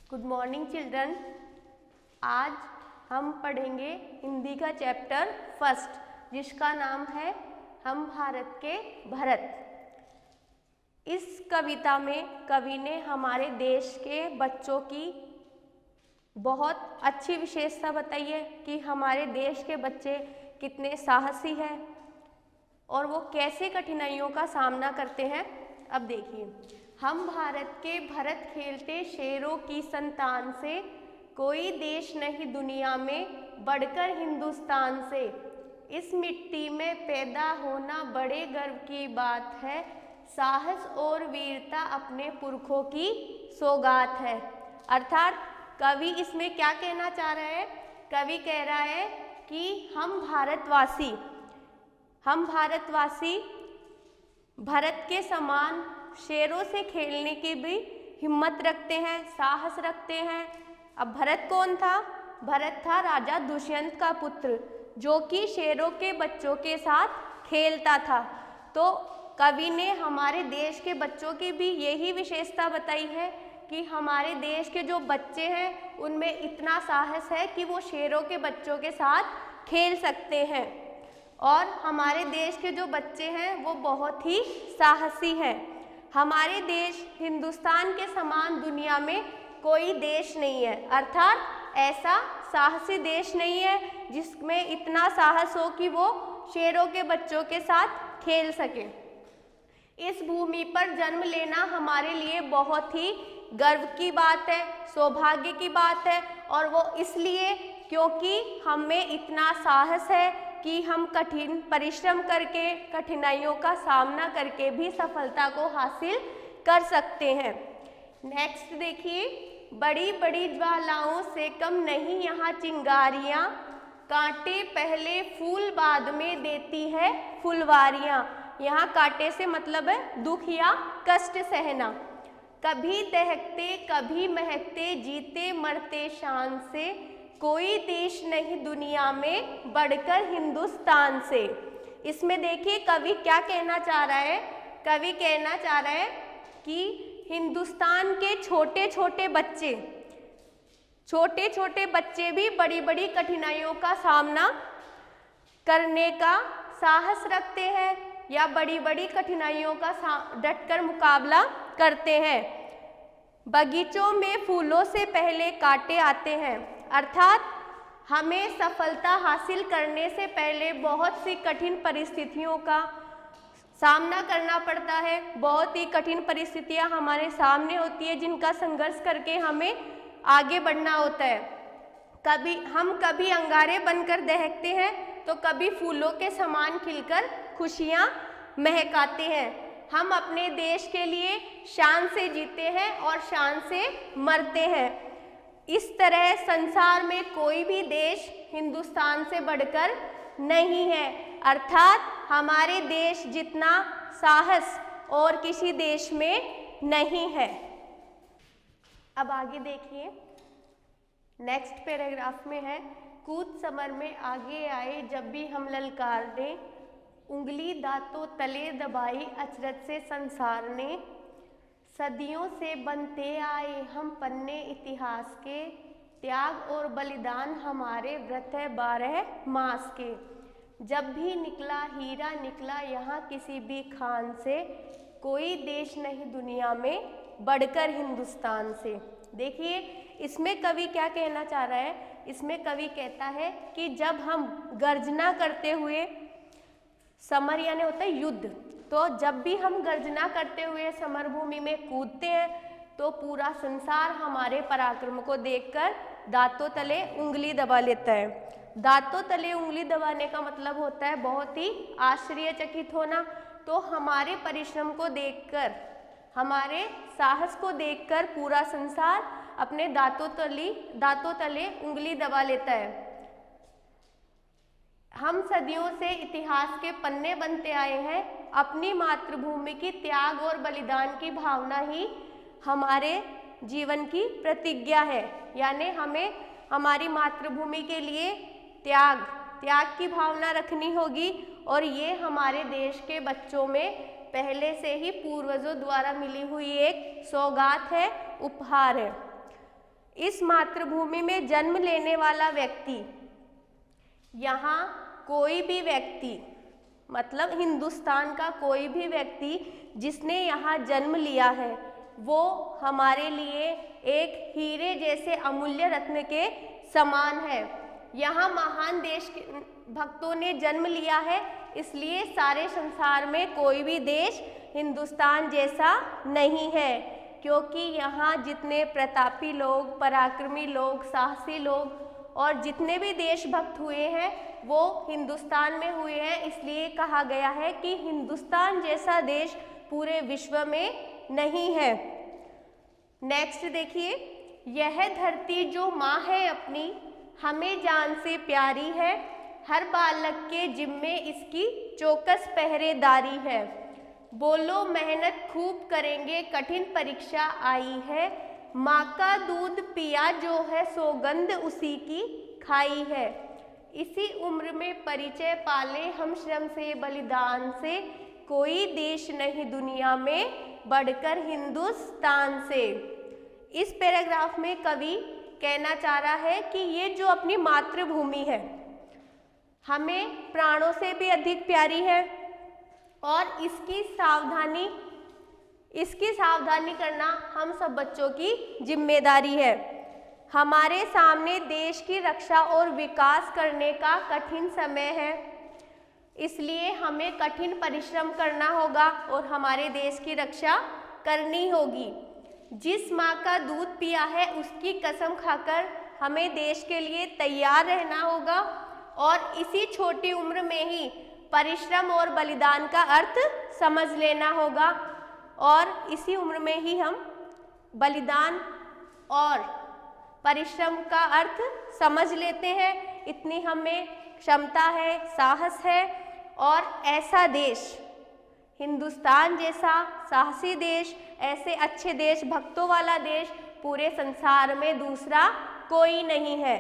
Good morning children. आज हम पढ़ेंगे हिंदी का चैप्टर फर्स्ट जिसका नाम है हम भारत के भरत। इस कविता में कवि ने हमारे देश के बच्चों की बहुत अच्छी विशेषता बताई है कि हमारे देश के बच्चे कितने साहसी हैं और वो कैसे कठिनाइयों का सामना करते हैं। अब देखिए, हम भारत के भरत खेलते शेरों की संतान से, कोई देश नहीं दुनिया में बढ़कर हिंदुस्तान से। इस मिट्टी में पैदा होना बड़े गर्व की बात है, साहस और वीरता अपने पुरखों की सौगात है। अर्थात कवि इसमें क्या कहना चाह रहा है? कवि कह रहा है कि हम भारतवासी भरत के समान शेरों से खेलने की भी हिम्मत रखते हैं, साहस रखते हैं। अब भरत कौन था? भरत था राजा दुष्यंत का पुत्र, जो कि शेरों के बच्चों के साथ खेलता था। तो कवि ने हमारे देश के बच्चों की भी यही विशेषता बताई है कि हमारे देश के जो बच्चे हैं उनमें इतना साहस है कि वो शेरों के बच्चों के साथ खेल सकते हैं। और हमारे देश के जो बच्चे हैं वो बहुत ही साहसी हैं। हमारे देश हिंदुस्तान के समान दुनिया में कोई देश नहीं है, अर्थात ऐसा साहसी देश नहीं है जिसमें इतना साहस हो कि वो शेरों के बच्चों के साथ खेल सके। इस भूमि पर जन्म लेना हमारे लिए बहुत ही गर्व की बात है, सौभाग्य की बात है। और वो इसलिए क्योंकि हमें इतना साहस है कि हम कठिन परिश्रम करके, कठिनाइयों का सामना करके भी सफलता को हासिल कर सकते हैं। नेक्स्ट देखिए, बड़ी बड़ी ज्वालाओं से कम नहीं यहाँ चिंगारियाँ, कांटे पहले फूल बाद में देती है फुलवारियाँ। यहाँ कांटे से मतलब है दुख या कष्ट सहना। कभी दहकते कभी महकते, जीते मरते शान से, कोई देश नहीं दुनिया में बढ़कर हिंदुस्तान से। इसमें देखिए कवि क्या कहना चाह रहा है? कवि कहना चाह रहा है कि हिंदुस्तान के छोटे छोटे बच्चे भी बड़ी बड़ी कठिनाइयों का सामना करने का साहस रखते हैं या बड़ी बड़ी कठिनाइयों का डटकर मुकाबला करते हैं। बगीचों में फूलों से पहले कांटे आते हैं, अर्थात हमें सफलता हासिल करने से पहले बहुत सी कठिन परिस्थितियों का सामना करना पड़ता है। बहुत ही कठिन परिस्थितियां हमारे सामने होती है जिनका संघर्ष करके हमें आगे बढ़ना होता है। कभी अंगारे बनकर दहकते हैं तो कभी फूलों के समान खिलकर खुशियां महकाते हैं। हम अपने देश के लिए शान से जीते हैं और शान से मरते हैं। इस तरह संसार में कोई भी देश हिंदुस्तान से बढ़कर नहीं है, अर्थात हमारे देश जितना साहस और किसी देश में नहीं है। अब आगे देखिए, नेक्स्ट पैराग्राफ में है, कूद समर में आगे आए जब भी हम ललकार दें, उंगली दांतों तले दबाई अचरज से संसार ने, सदियों से बनते आए हम पन्ने इतिहास के, त्याग और बलिदान हमारे व्रत है 12 मास के। जब भी निकला हीरा निकला यहाँ किसी भी खान से, कोई देश नहीं दुनिया में बढ़कर हिंदुस्तान से। देखिए इसमें कवि क्या कहना चाह रहा है? इसमें कवि कहता है कि जब हम गर्जना करते हुए, समर यानी होता है युद्ध, तो जब भी हम गर्जना करते हुए समर भूमि में कूदते हैं तो पूरा संसार हमारे पराक्रम को देखकर दांतों तले उंगली दबा लेता है। दांतों तले उंगली दबाने का मतलब होता है बहुत ही आश्चर्यचकित होना। तो हमारे परिश्रम को देखकर, हमारे साहस को देखकर पूरा संसार अपने दांतों तले उंगली दबा लेता है। हम सदियों से इतिहास के पन्ने बनते आए हैं। अपनी मातृभूमि की त्याग और बलिदान की भावना ही हमारे जीवन की प्रतिज्ञा है, यानी हमें हमारी मातृभूमि के लिए त्याग की भावना रखनी होगी। और ये हमारे देश के बच्चों में पहले से ही पूर्वजों द्वारा मिली हुई एक सौगात है, उपहार है। इस मातृभूमि में जन्म लेने वाला व्यक्ति, यहाँ कोई भी व्यक्ति मतलब हिंदुस्तान का कोई भी व्यक्ति जिसने यहाँ जन्म लिया है वो हमारे लिए एक हीरे जैसे अमूल्य रत्न के समान है। यहाँ महान देश के भक्तों ने जन्म लिया है, इसलिए सारे संसार में कोई भी देश हिंदुस्तान जैसा नहीं है, क्योंकि यहाँ जितने प्रतापी लोग, पराक्रमी लोग, साहसी लोग और जितने भी देशभक्त हुए हैं वो हिंदुस्तान में हुए हैं। इसलिए कहा गया है कि हिंदुस्तान जैसा देश पूरे विश्व में नहीं है। नेक्स्ट देखिए, यह धरती जो माँ है अपनी, हमें जान से प्यारी है, हर बालक के जिम्मे इसकी चौकस पहरेदारी है। बोलो मेहनत खूब करेंगे, कठिन परीक्षा आई है, माँ का दूध पिया जो है, सौगंध उसी की खाई है। इसी उम्र में परिचय पाले हम श्रम से बलिदान से, कोई देश नहीं दुनिया में बढ़कर हिंदुस्तान से। इस पैराग्राफ में कवि कहना चाह रहा है कि ये जो अपनी मातृभूमि है हमें प्राणों से भी अधिक प्यारी है और इसकी सावधानी करना हम सब बच्चों की जिम्मेदारी है। हमारे सामने देश की रक्षा और विकास करने का कठिन समय है, इसलिए हमें कठिन परिश्रम करना होगा और हमारे देश की रक्षा करनी होगी। जिस माँ का दूध पिया है उसकी कसम खाकर हमें देश के लिए तैयार रहना होगा और इसी छोटी उम्र में ही परिश्रम और बलिदान का अर्थ समझ लेना होगा और इसी उम्र में ही हम बलिदान और परिश्रम का अर्थ समझ लेते हैं। इतनी हमें क्षमता है, साहस है और ऐसा देश, हिंदुस्तान जैसा साहसी देश, ऐसे अच्छे देश, भक्तों वाला देश पूरे संसार में दूसरा कोई नहीं है।